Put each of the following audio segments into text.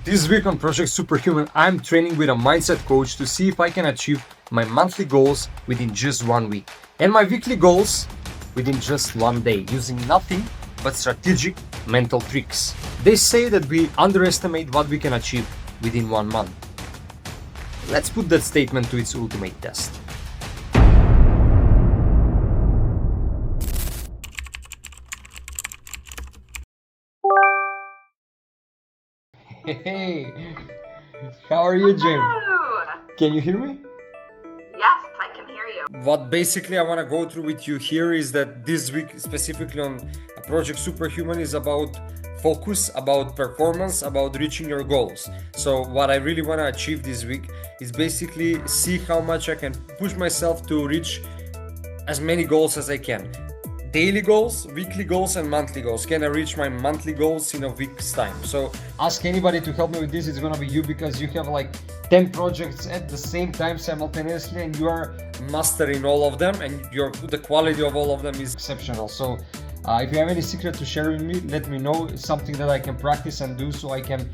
This week on Project Superhuman, I'm training with a mindset coach to see if I can achieve my monthly goals within just 1 week and my weekly goals within just 1 day, using nothing but strategic mental tricks. They say that we underestimate what we can achieve within 1 month. Let's put that statement to its ultimate test. Hey, how are you, Jim? Hello. Can you hear me? Yes, I can hear you. What basically I want to go through with you here is that this week, specifically on Project Superhuman, is about focus, about performance, about reaching your goals. So what I really want to achieve this week is basically see how much I can push myself to reach as many goals as I can. Daily goals, weekly goals, and monthly goals. Can I reach my monthly goals in a week's time? So ask anybody to help me with this. It's gonna be you, because you have like 10 projects at the same time simultaneously, and you are mastering all of them, and the quality of all of them is exceptional. So if you have any secret to share with me, let me know. It's something that I can practice and do, so I can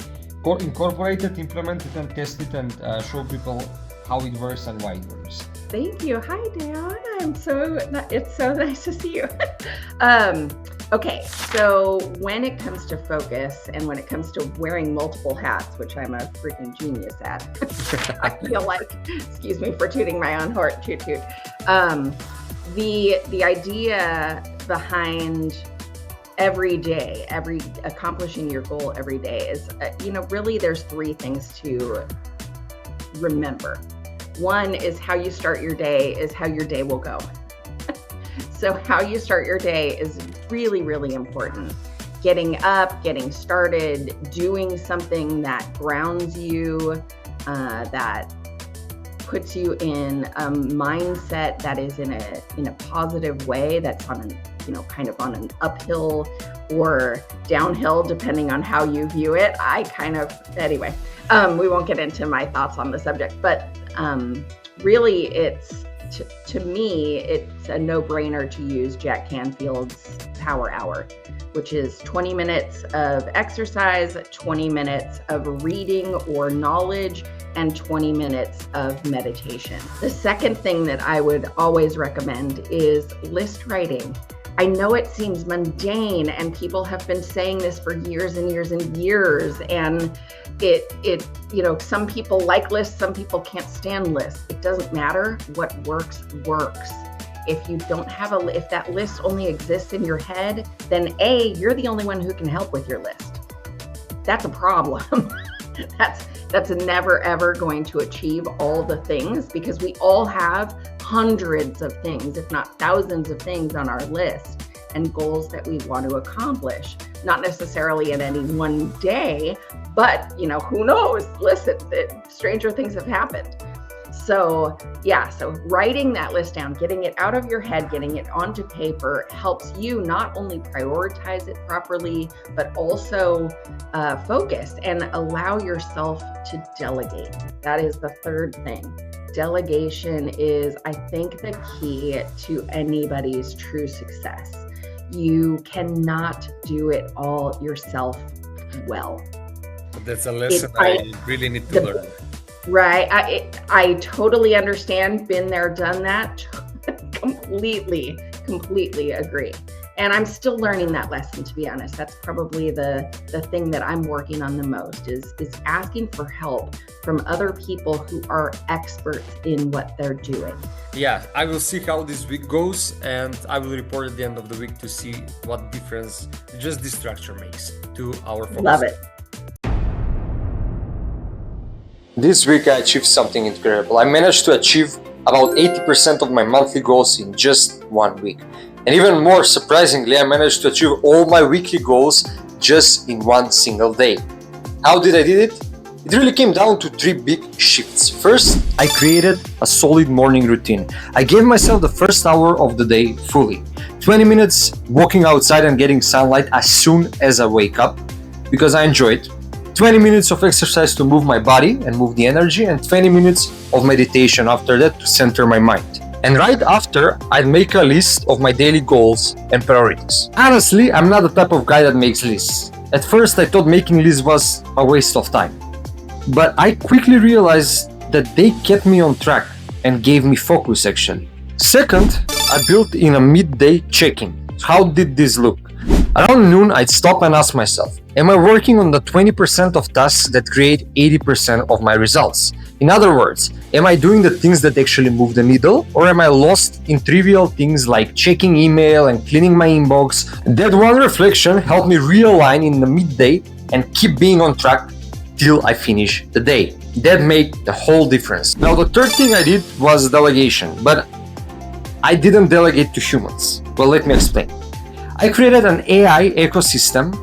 incorporate it, implement it, and test it, and show people how it works and why it works. Thank you. Hi, Dan. It's so nice to see you. Okay, so when it comes to focus and when it comes to wearing multiple hats, which I'm a freaking genius at, I feel like, excuse me for tooting my own horn, toot toot. The idea behind every day, accomplishing your goal every day is, really there's 3 things to remember. One is how you start your day is how your day will go. So how you start your day is really, really important. Getting up, getting started, doing something that grounds you, that puts you in a mindset that is in a positive way, that's on kind of on an uphill or downhill, depending on how you view it. Anyway, we won't get into my thoughts on the subject, but really to me, it's a no-brainer to use Jack Canfield's Power Hour, which is 20 minutes of exercise, 20 minutes of reading or knowledge, and 20 minutes of meditation. The second thing that I would always recommend is list writing. I know it seems mundane, and people have been saying this for years and years and years, and some people like lists, some people can't stand lists. It doesn't matter. What works. If you don't have if that list only exists in your head, then you're the only one who can help with your list. That's a problem. That's never ever going to achieve all the things, because we all have hundreds of things, if not thousands of things on our list and goals that we want to accomplish. Not necessarily in any one day, but who knows? Listen, stranger things have happened. So writing that list down, getting it out of your head, getting it onto paper helps you not only prioritize it properly, but also focus and allow yourself to delegate. That is the third thing. Delegation is, I think, the key to anybody's true success. You cannot do it all yourself well. That's a lesson I really need to learn. Right. I totally understand. Been there, done that. Completely agree. And I'm still learning that lesson, to be honest. That's probably the thing that I'm working on the most is asking for help from other people who are experts in what they're doing. Yeah, I will see how this week goes, and I will report at the end of the week to see what difference just this structure makes to our focus. Love it. This week I achieved something incredible. I managed to achieve about 80% of my monthly goals in just 1 week. And even more surprisingly, I managed to achieve all my weekly goals just in 1 single day. How did I do it? It really came down to 3 big shifts. First, I created a solid morning routine. I gave myself the first hour of the day fully. 20 minutes walking outside and getting sunlight as soon as I wake up, because I enjoy it. 20 minutes of exercise to move my body and move the energy, and 20 minutes of meditation after that to center my mind. And right after, I'd make a list of my daily goals and priorities. Honestly, I'm not the type of guy that makes lists. At first, I thought making lists was a waste of time. but I quickly realized that they kept me on track and gave me focus actually. Second, I built in a midday check-in. How did this look? Around noon, I'd stop and ask myself, am I working on the 20% of tasks that create 80% of my results? In other words, am I doing the things that actually move the needle, or am I lost in trivial things like checking email and cleaning my inbox? That one reflection helped me realign in the midday and keep being on track till I finish the day. That made the whole difference. Now, the third thing I did was delegation, but I didn't delegate to humans. Well, let me explain. I created an AI ecosystem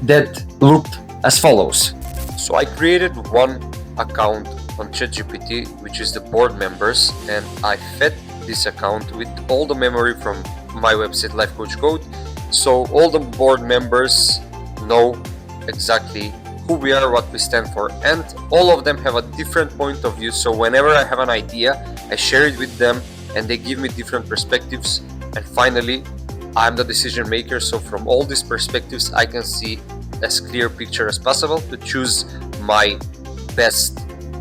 that looked as follows. So I created one account on ChatGPT, which is the board members, and I fed this account with all the memory from my website Life Coach Code. So all the board members know exactly who we are, what we stand for, and all of them have a different point of view. So whenever I have an idea, I share it with them and they give me different perspectives. And finally, I'm the decision maker. So from all these perspectives, I can see as clear picture as possible to choose my best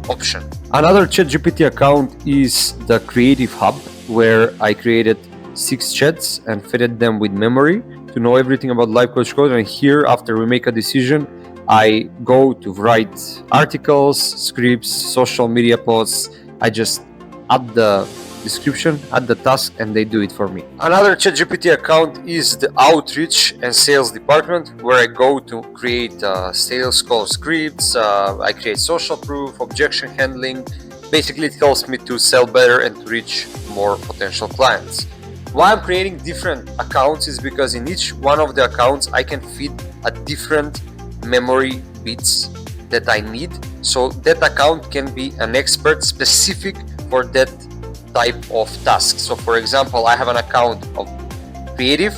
option. Another ChatGPT account is the Creative Hub, where I created 6 chats and fed them with memory to know everything about Life Coach Code. And here, after we make a decision, I go to write articles, scripts, social media posts. I just add the description, add the task, and they do it for me. Another ChatGPT account is the Outreach and Sales department, where I go to create sales call scripts, I create social proof, objection handling. Basically, it helps me to sell better and to reach more potential clients. Why I'm creating different accounts is because in each one of the accounts, I can feed a different memory bits that I need. So that account can be an expert specific for that type of task. So for example, I have an account of creative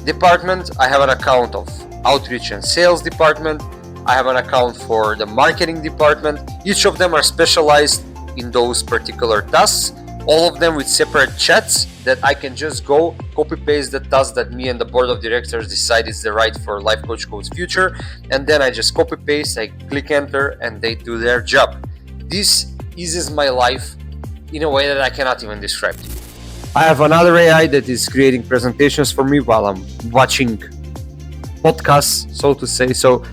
department, I have an account of outreach and sales department, I have an account for the marketing department. Each of them are specialized in those particular tasks, all of them with separate chats that I can just go copy paste the task that me and the board of directors decide is the right for Life Coach Code's future, and then I just copy paste, I click enter, and they do their job. This eases my life in a way that I cannot even describe to you. I have another AI that is creating presentations for me while I'm watching podcasts, so to say. So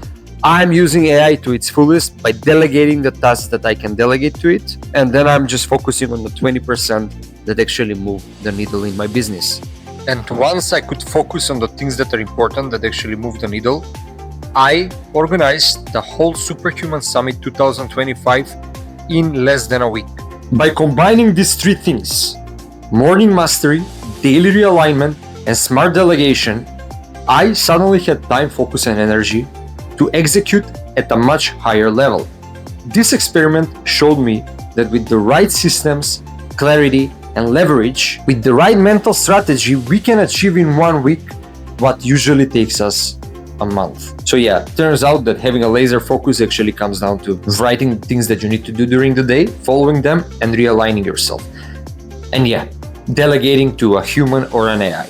I'm using AI to its fullest by delegating the tasks that I can delegate to it. And then I'm just focusing on the 20% that actually move the needle in my business. And once I could focus on the things that are important, that actually move the needle, I organized the whole Superhuman Summit 2025 in less than a week. By combining these 3 things, morning mastery, daily realignment, and smart delegation, I suddenly had time, focus, and energy to execute at a much higher level. This experiment showed me that with the right systems, clarity, and leverage, with the right mental strategy, we can achieve in 1 week what usually takes us a month. So yeah, turns out that having a laser focus actually comes down to writing things that you need to do during the day, following them, and realigning yourself. And yeah, delegating to a human or an AI.